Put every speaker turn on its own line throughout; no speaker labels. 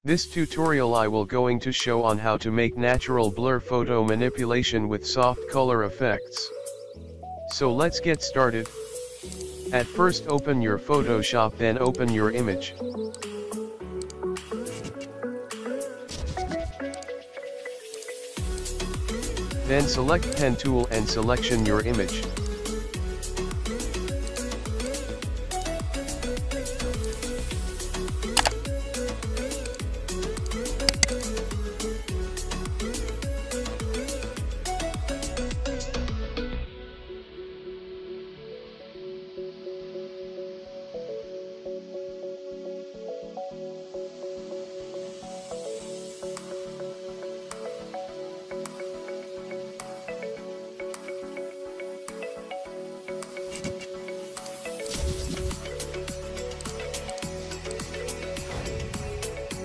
This tutorial I will going to show on how to make natural blur photo manipulation with soft color effects. So let's get started. At first open your Photoshop, then open your image. Then select pen tool and selection your image.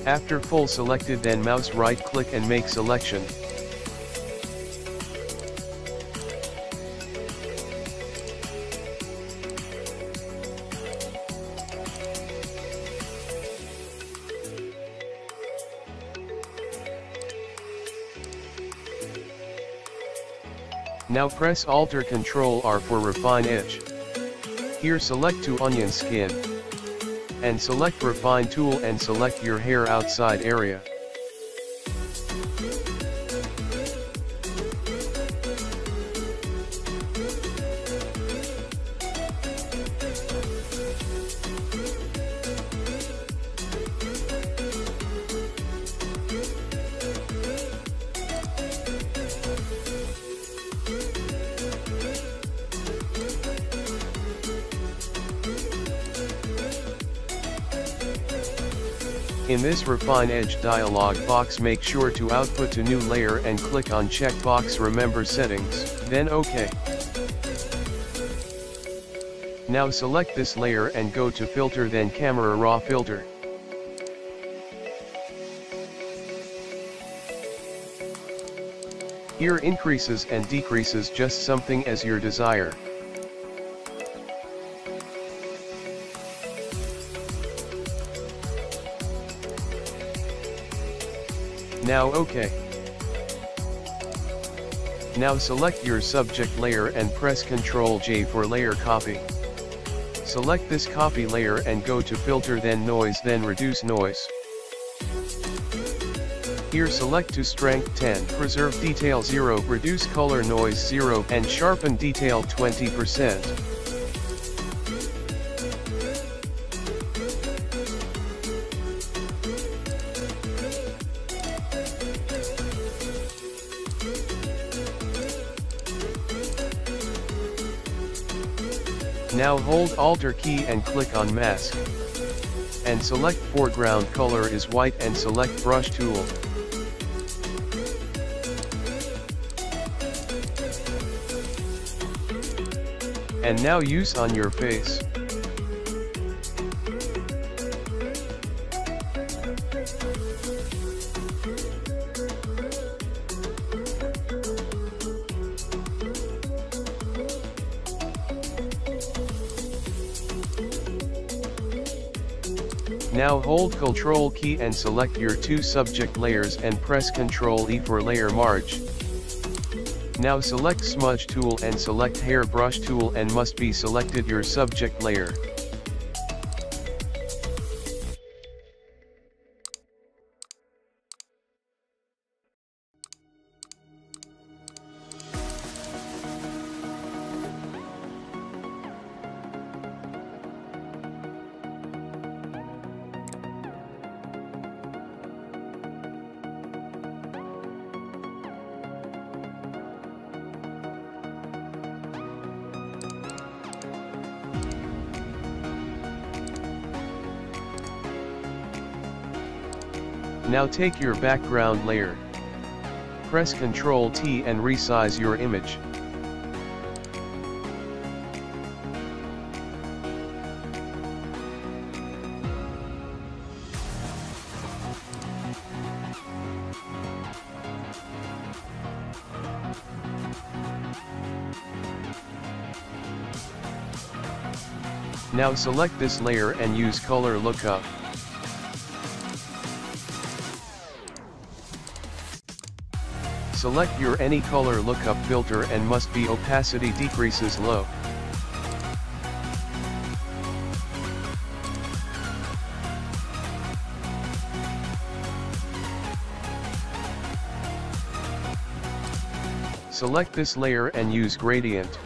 After full selected, then mouse right click and make selection. Now press Alt or Ctrl R for refine edge. Here select to onion skin. And select refine tool and select your hair outside area. In this Refine Edge dialog box, make sure to output to new layer and click on checkbox Remember Settings, then OK. Now select this layer and go to Filter, then Camera Raw Filter. Here increases and decreases just something as your desire. Now OK. Now select your subject layer and press Ctrl J for layer copy. Select this copy layer and go to filter, then noise, then reduce noise. Here select to strength 10, preserve detail 0, reduce color noise 0 and sharpen detail 20%. Now hold Alt key and click on Mask. And select foreground color is white and select Brush tool. And now use on your face. Now hold Ctrl key and select your two subject layers and press Ctrl E for layer merge. Now select smudge tool and select hair brush tool and must be selected your subject layer. Now take your background layer. Press Ctrl T and resize your image.
Now select this layer and use color lookup.
Select your any color lookup filter and must be opacity decreases low. Select this layer and use gradient.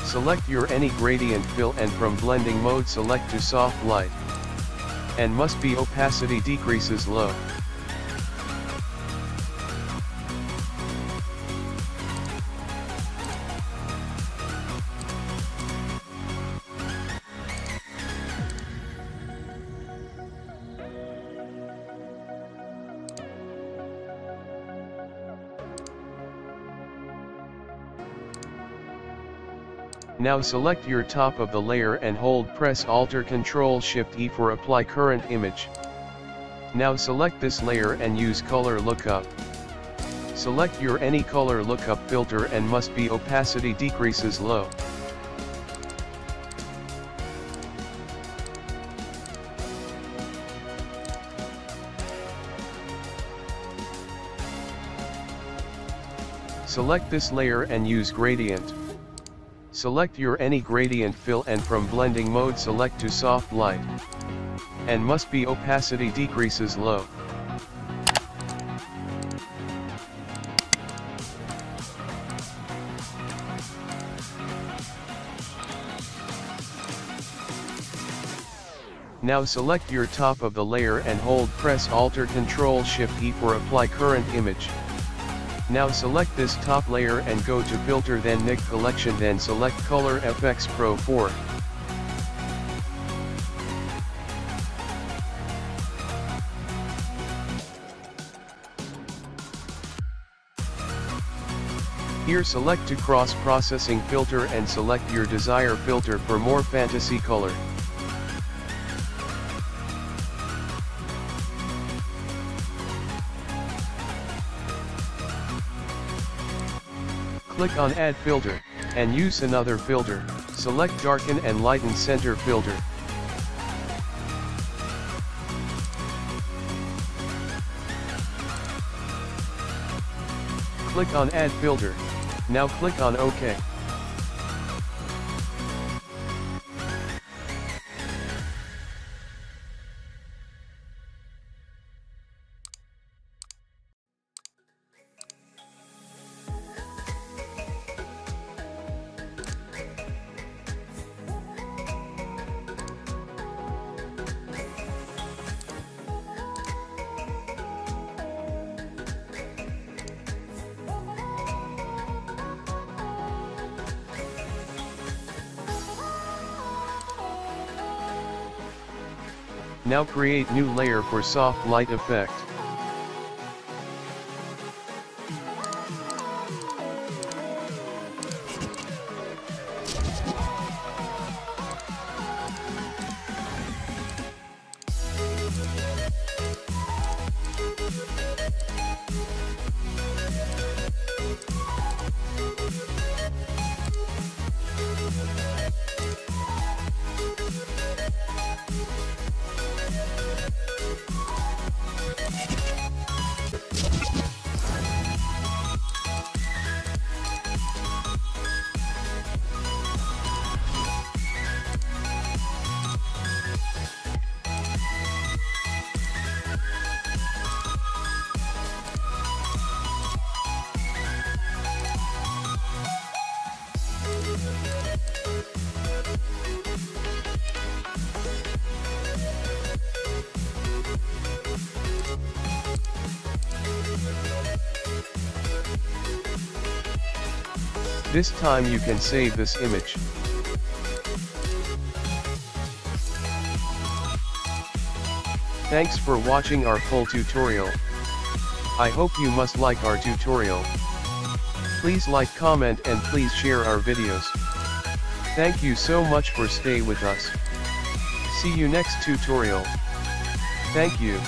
Select your any gradient fill and from blending mode select to soft light. And must be opacity decreases low. Now select your top of the layer and hold press Alt-Ctrl-Shift-E for apply current image. Now select this layer and use color lookup. Select your any color lookup filter and must be opacity decreases low. Select this layer and use gradient. Select your any gradient fill and from blending mode select to soft light. And must be opacity decreases low. Now select your top of the layer and hold press Alt-Ctrl-Shift-E for apply current image. Now select this top layer and go to filter then NIC collection then select Color FX Pro 4. Here select to cross processing filter and select your desired filter for more fantasy color. Click on Add Filter, and use another filter, select Darken and Lighten Center Filter. Click on Add Filter, now click on OK. Now create new layer for soft light effect. This time you can save this image. Thanks for watching our full tutorial. I hope you must like our tutorial. Please like, comment and please share our videos. Thank you so much for stay with us. See you next tutorial. Thank you.